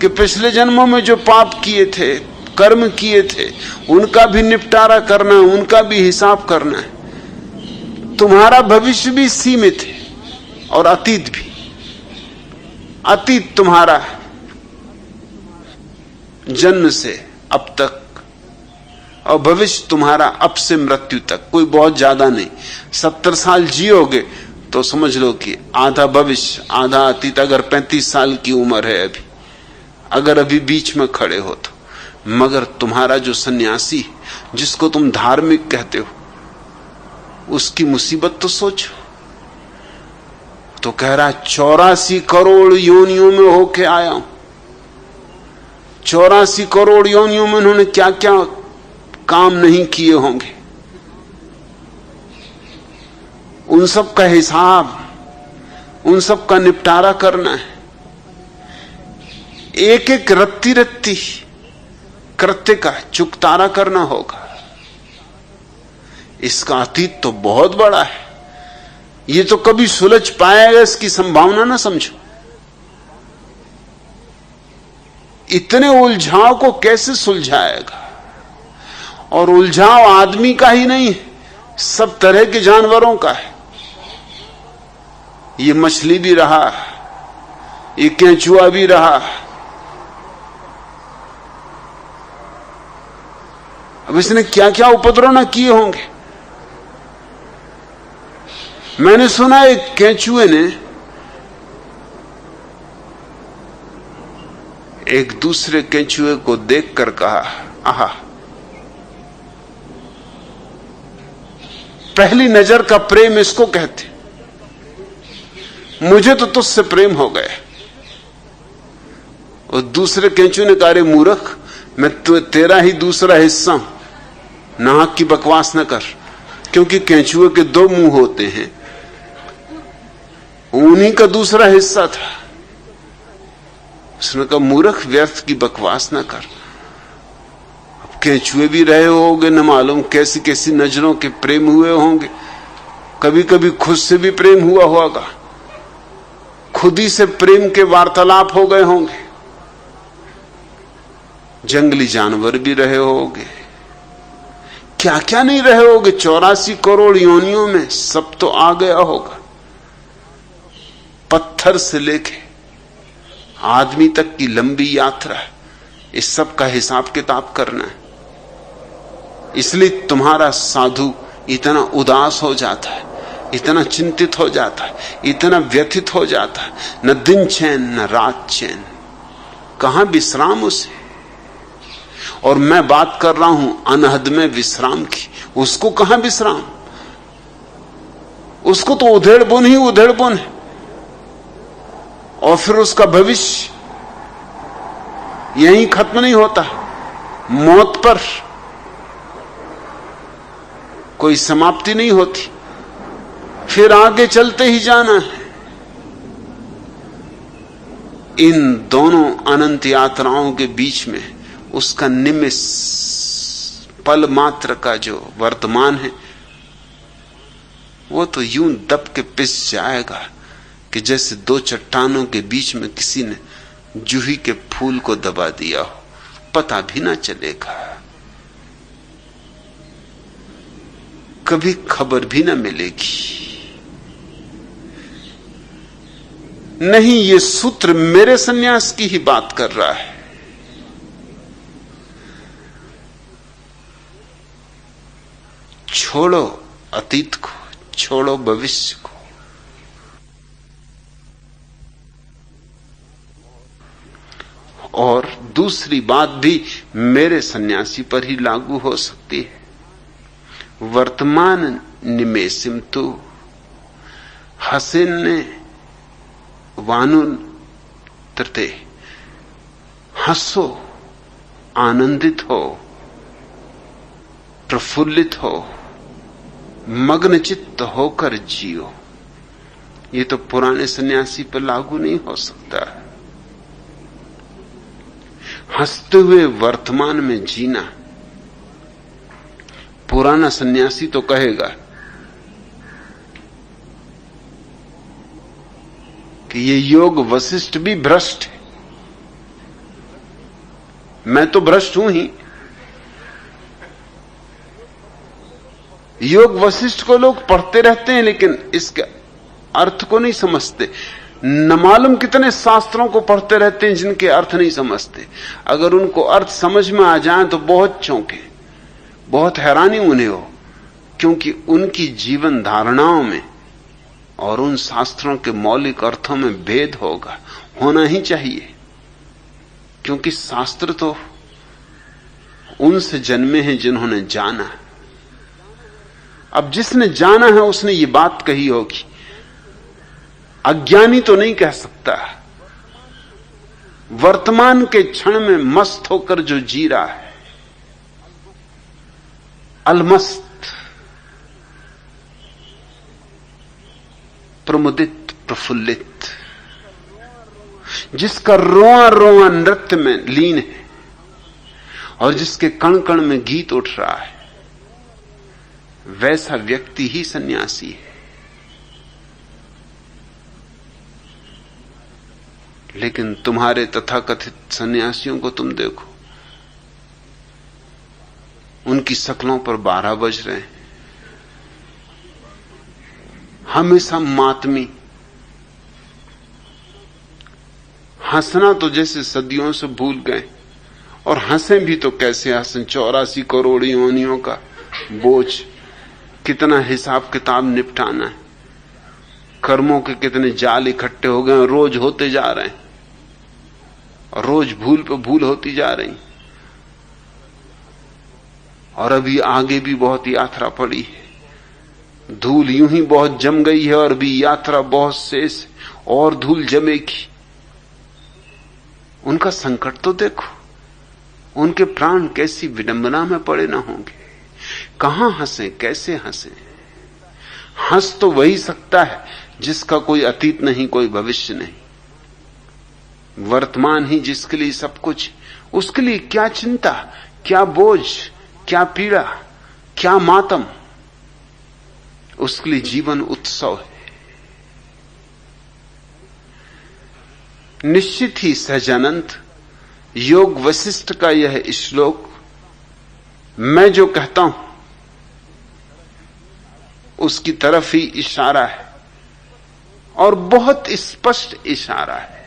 कि पिछले जन्मों में जो पाप किए थे, कर्म किए थे, उनका भी निपटारा करना है, उनका भी हिसाब करना है। तुम्हारा भविष्य भी सीमित है और अतीत भी। अतीत तुम्हारा जन्म से अब तक, और भविष्य तुम्हारा अब से मृत्यु तक, कोई बहुत ज्यादा नहीं। 70 साल जियोगे तो समझ लो कि आधा भविष्य आधा अतीत। अगर 35 साल की उम्र है अभी, अगर अभी बीच में खड़े हो तो। मगर तुम्हारा जो सन्यासी, जिसको तुम धार्मिक कहते हो, उसकी मुसीबत तो सोचो। तो कह रहा 84 करोड़ योनियों में होके आया हूं। 84 करोड़ योनियों में उन्होंने क्या क्या काम नहीं किए होंगे, उन सब का हिसाब, उन सब का निपटारा करना है। एक एक रत्ती रत्ती कृत्य का चुकतारा करना होगा। इसका अतीत तो बहुत बड़ा है, ये तो कभी सुलझ पाएगा इसकी संभावना ना समझो। इतने उलझाव को कैसे सुलझाएगा। और उलझाव आदमी का ही नहीं है, सब तरह के जानवरों का है। ये मछली भी रहा, ये केंचुआ भी रहा। अब इसने क्या क्या उपद्रव न किए होंगे। मैंने सुना एक केंचुए ने एक दूसरे केंचुए को देखकर कहा, आहा, पहली नजर का प्रेम इसको कहते, मुझे तो तुझसे प्रेम हो गया। और दूसरे केंचुए ने कहा, अरे मूर्ख, मैं तो तेरा ही दूसरा हिस्सा हूं, नाक की बकवास न कर। क्योंकि केंचुए के 2 मुंह होते हैं, उन्हीं का दूसरा हिस्सा था। उसने कहा, मूर्ख, व्यर्थ की बकवास न कर। अब केंचुए भी रहे होंगे, न मालूम कैसी कैसी नजरों के प्रेम हुए होंगे। कभी कभी खुद से भी प्रेम हुआ होगा, खुद ही से प्रेम के वार्तालाप हो गए होंगे। जंगली जानवर भी रहे होंगे, क्या क्या नहीं रहे होंगे। 84 करोड़ योनियों में सब तो आ गया होगा। पत्थर से लेके आदमी तक की लंबी यात्रा है, इस सब का हिसाब किताब करना है। इसलिए तुम्हारा साधु इतना उदास हो जाता है, इतना चिंतित हो जाता है, इतना व्यथित हो जाता है। न दिन चैन न रात चैन, कहां विश्राम उसे। और मैं बात कर रहा हूं अनहद में विश्राम की, उसको कहां विश्राम। उसको तो उधेड़ बुन ही उधेड़ बुन है। और फिर उसका भविष्य यहीं खत्म नहीं होता, मौत पर कोई समाप्ति नहीं होती, फिर आगे चलते ही जाना है। इन दोनों अनंत यात्राओं के बीच में उसका निमिष पल मात्र का जो वर्तमान है वो तो यूं दब के पिस जाएगा कि जैसे दो चट्टानों के बीच में किसी ने जूही के फूल को दबा दिया हो, पता भी ना चलेगा, कभी खबर भी ना मिलेगी। नहीं, ये सूत्र मेरे सन्यास की ही बात कर रहा है। छोड़ो अतीत को, छोड़ो भविष्य को, और दूसरी बात भी मेरे सन्यासी पर ही लागू हो सकती है। वर्तमान निमेषिम तु हसेन ने वानुन तृते, हंसो, आनंदित हो, प्रफुल्लित हो, मग्न चित्त होकर जियो। ये तो पुराने सन्यासी पर लागू नहीं हो सकता। हंसते हुए वर्तमान में जीना, पुराना सन्यासी तो कहेगा कि ये योग वशिष्ठ भी भ्रष्ट है, मैं तो भ्रष्ट हूं ही। योग वशिष्ठ को लोग पढ़ते रहते हैं लेकिन इसके अर्थ को नहीं समझते। न मालूम कितने शास्त्रों को पढ़ते रहते हैं जिनके अर्थ नहीं समझते। अगर उनको अर्थ समझ में आ जाए तो बहुत चौंके, बहुत हैरानी उन्हें हो, क्योंकि उनकी जीवन धारणाओं में और उन शास्त्रों के मौलिक अर्थों में भेद होगा, होना ही चाहिए, क्योंकि शास्त्र तो उनसे जन्मे हैं जिन्होंने जाना। अब जिसने जाना है उसने ये बात कही होगी, अज्ञानी तो नहीं कह सकता। वर्तमान के क्षण में मस्त होकर जो जी रहा है, अलमस्त, प्रमुदित, प्रफुल्लित, जिसका रोआ रोआ नृत्य में लीन है और जिसके कण कण में गीत उठ रहा है, वैसा व्यक्ति ही सन्यासी है। लेकिन तुम्हारे तथाकथित सन्यासियों को तुम देखो, उनकी शक्लों पर 12 बज रहे हैं, हमेशा मातमी। हंसना तो जैसे सदियों से भूल गए, और हंसे भी तो कैसे हंसें। 84 करोड़ योनियों का बोझ, कितना हिसाब किताब निपटाना है, कर्मों के कितने जाल इकट्ठे हो गए, रोज होते जा रहे हैं, और रोज भूल पे भूल होती जा रही। और अभी आगे भी बहुत यात्रा पड़ी है, धूल यूं ही बहुत जम गई है और भी यात्रा बहुत शेष, और धूल जमेगी। उनका संकट तो देखो, उनके प्राण कैसी विडंबना में पड़े ना होंगे। कहां हंसे, कैसे हंसे? हंस तो वही सकता है जिसका कोई अतीत नहीं, कोई भविष्य नहीं, वर्तमान ही जिसके लिए सब कुछ। उसके लिए क्या चिंता, क्या बोझ, क्या पीड़ा, क्या मातम। उसके लिए जीवन उत्सव है। निश्चित ही सहजानंद, योग वशिष्ठ का यह श्लोक मैं जो कहता हूं उसकी तरफ ही इशारा है, और बहुत स्पष्ट इशारा है।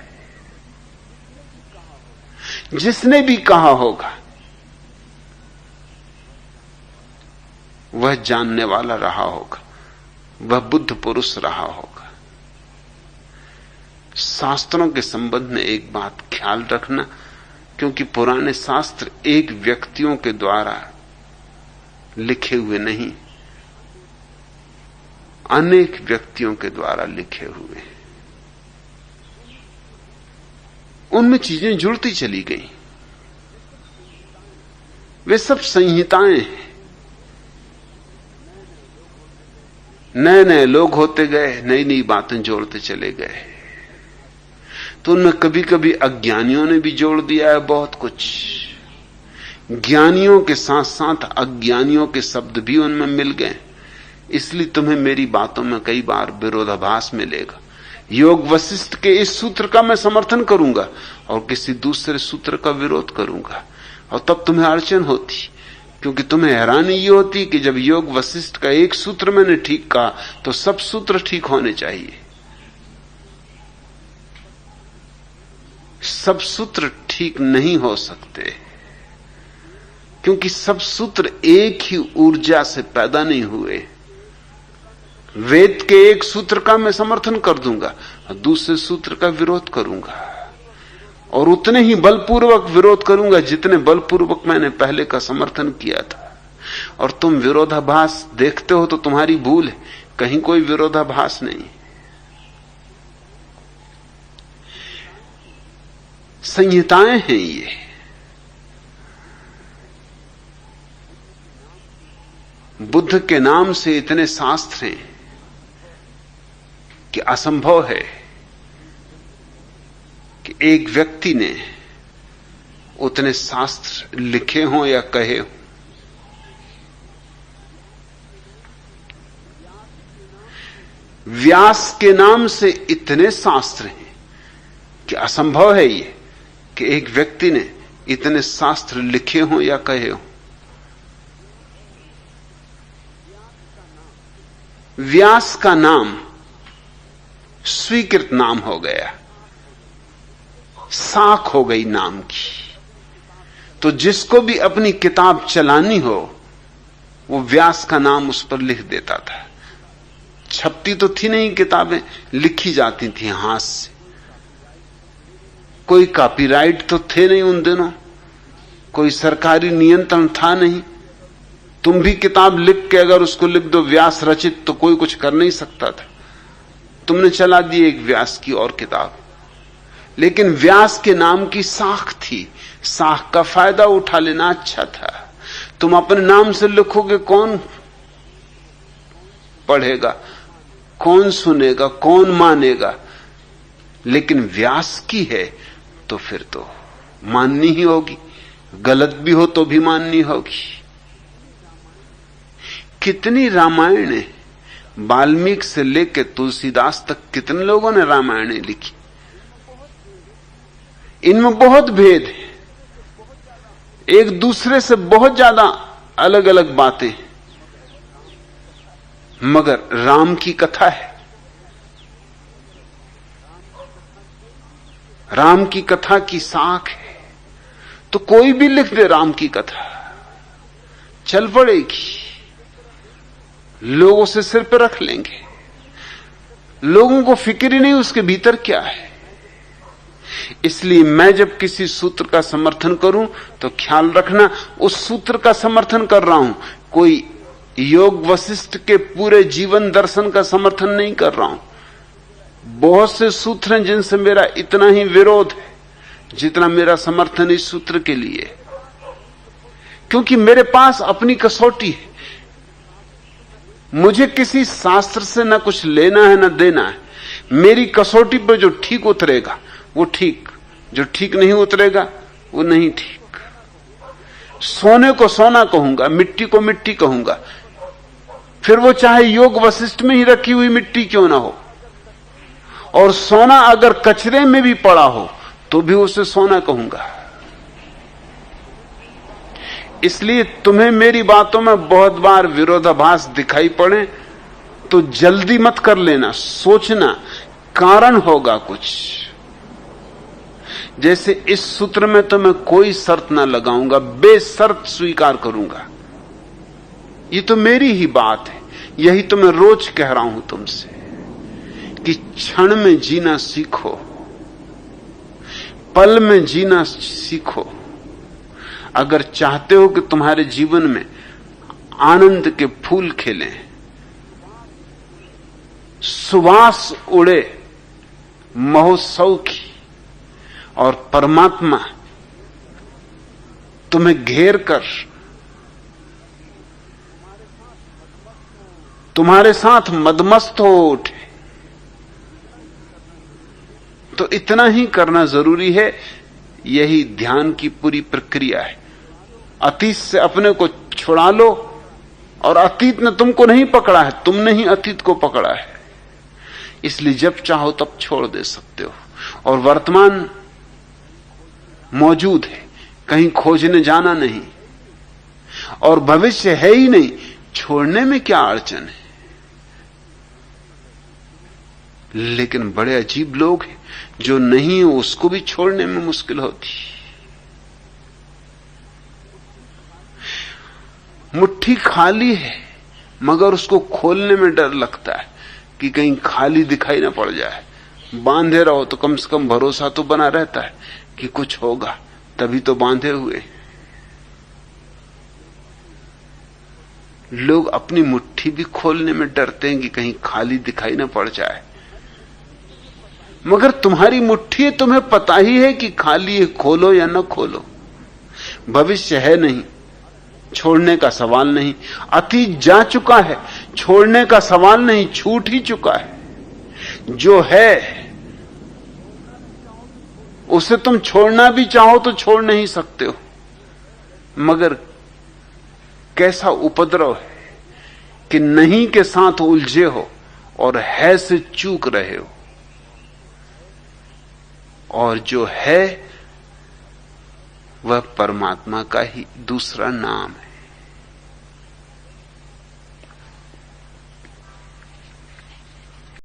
जिसने भी कहा होगा वह जानने वाला रहा होगा, वह बुद्ध पुरुष रहा होगा। शास्त्रों के संबंध में एक बात ख्याल रखना, क्योंकि पुराने शास्त्र एक व्यक्तियों के द्वारा लिखे हुए नहीं, अनेक व्यक्तियों के द्वारा लिखे हुए हैं। उनमें चीजें जुड़ती चली गई। वे सब संहिताएं हैं। नए नए लोग होते गए, नई नई बातें जोड़ते चले गए। तो उनमें कभी कभी अज्ञानियों ने भी जोड़ दिया है बहुत कुछ। ज्ञानियों के साथ साथ अज्ञानियों के शब्द भी उनमें मिल गए, इसलिए तुम्हें मेरी बातों में कई बार विरोधाभास मिलेगा। योग वशिष्ठ के इस सूत्र का मैं समर्थन करूंगा और किसी दूसरे सूत्र का विरोध करूंगा, और तब तुम्हें अड़चन होती, क्योंकि तुम्हें हैरानी ये होती कि जब योग वशिष्ठ का एक सूत्र मैंने ठीक कहा तो सब सूत्र ठीक होने चाहिए। सब सूत्र ठीक नहीं हो सकते, क्योंकि सब सूत्र एक ही ऊर्जा से पैदा नहीं हुए। वेद के एक सूत्र का मैं समर्थन कर दूंगा और दूसरे सूत्र का विरोध करूंगा, और उतने ही बलपूर्वक विरोध करूंगा जितने बलपूर्वक मैंने पहले का समर्थन किया था। और तुम विरोधाभास देखते हो तो तुम्हारी भूल है, कहीं कोई विरोधाभास नहीं। संहिताएं हैं ये, बुद्ध के नाम से इतने शास्त्र हैं कि असंभव है कि एक व्यक्ति ने उतने शास्त्र लिखे हों या कहे हों। व्यास के नाम से इतने शास्त्र हैं कि असंभव है ये कि एक व्यक्ति ने इतने शास्त्र लिखे हों या कहे हों। व्यास का नाम स्वीकृत नाम हो गया, साख हो गई नाम की। तो जिसको भी अपनी किताब चलानी हो वो व्यास का नाम उस पर लिख देता था। छपती तो थी नहीं किताबें, लिखी जाती थी हाथ से। कोई कॉपीराइट तो थे नहीं उन दिनों, कोई सरकारी नियंत्रण था नहीं। तुम भी किताब लिख के अगर उसको लिख दो व्यास रचित तो कोई कुछ कर नहीं सकता था। तुमने चला दी एक व्यास की और किताब, लेकिन व्यास के नाम की साख थी, साख का फायदा उठा लेना अच्छा था। तुम अपने नाम से लिखोगे, कौन पढ़ेगा, कौन सुनेगा, कौन मानेगा? लेकिन व्यास की है तो फिर तो माननी ही होगी, गलत भी हो तो भी माननी होगी। कितनी रामायण है, वाल्मीकि से लेकर तुलसीदास तक कितने लोगों ने रामायणें लिखी। इनमें बहुत भेद है, एक दूसरे से बहुत ज्यादा अलग अलग बातें, मगर राम की कथा है। राम की कथा की साख है, तो कोई भी लिख दे राम की कथा, चल पड़ेगी, लोग उसे सिर पर रख लेंगे। लोगों को फिक्र ही नहीं उसके भीतर क्या है। इसलिए मैं जब किसी सूत्र का समर्थन करूं तो ख्याल रखना उस सूत्र का समर्थन कर रहा हूं, कोई योग वशिष्ठ के पूरे जीवन दर्शन का समर्थन नहीं कर रहा हूं। बहुत से सूत्र हैं जिनसे मेरा इतना ही विरोध है जितना मेरा समर्थन इस सूत्र के लिए, क्योंकि मेरे पास अपनी कसौटी है। मुझे किसी शास्त्र से ना कुछ लेना है ना देना है। मेरी कसौटी पर जो ठीक उतरेगा वो ठीक, जो ठीक नहीं उतरेगा वो नहीं ठीक। सोने को सोना कहूंगा, मिट्टी को मिट्टी कहूंगा, फिर वो चाहे योग वशिष्ठ में ही रखी हुई मिट्टी क्यों ना हो। और सोना अगर कचरे में भी पड़ा हो तो भी उसे सोना कहूंगा। इसलिए तुम्हें मेरी बातों में बहुत बार विरोधाभास दिखाई पड़े तो जल्दी मत कर लेना, सोचना कारण होगा कुछ। जैसे इस सूत्र में तो मैं कोई शर्त ना लगाऊंगा, बेशर्त स्वीकार करूंगा। ये तो मेरी ही बात है, यही तो मैं रोज कह रहा हूं तुमसे कि क्षण में जीना सीखो, पल में जीना सीखो। अगर चाहते हो कि तुम्हारे जीवन में आनंद के फूल खिलें, सुवास उड़े महोत्सव की, और परमात्मा तुम्हें घेर कर तुम्हारे साथ मदमस्त हो उठे, तो इतना ही करना जरूरी है। यही ध्यान की पूरी प्रक्रिया है। अतीत से अपने को छुड़ा लो, और अतीत ने तुमको नहीं पकड़ा है, तुमने ही अतीत को पकड़ा है। इसलिए जब चाहो तब छोड़ दे सकते हो। और वर्तमान मौजूद है, कहीं खोजने जाना नहीं, और भविष्य है ही नहीं, छोड़ने में क्या अड़चन है। लेकिन बड़े अजीब लोग हैं, जो नहीं है उसको भी छोड़ने में मुश्किल होती। मुट्ठी खाली है मगर उसको खोलने में डर लगता है कि कहीं खाली दिखाई ना पड़ जाए। बांधे रहो तो कम से कम भरोसा तो बना रहता है कि कुछ होगा, तभी तो बांधे हुए। लोग अपनी मुट्ठी भी खोलने में डरते हैं कि कहीं खाली दिखाई ना पड़ जाए। मगर तुम्हारी मुट्ठी है, तुम्हें पता ही है कि खाली है, खोलो या न खोलो। भविष्य है नहीं, छोड़ने का सवाल नहीं। अतीत जा चुका है, छोड़ने का सवाल नहीं, छूट ही चुका है। जो है उसे तुम छोड़ना भी चाहो तो छोड़ नहीं सकते हो। मगर कैसा उपद्रव है कि नहीं के साथ उलझे हो और है से चूक रहे हो। और जो है वह परमात्मा का ही दूसरा नाम है।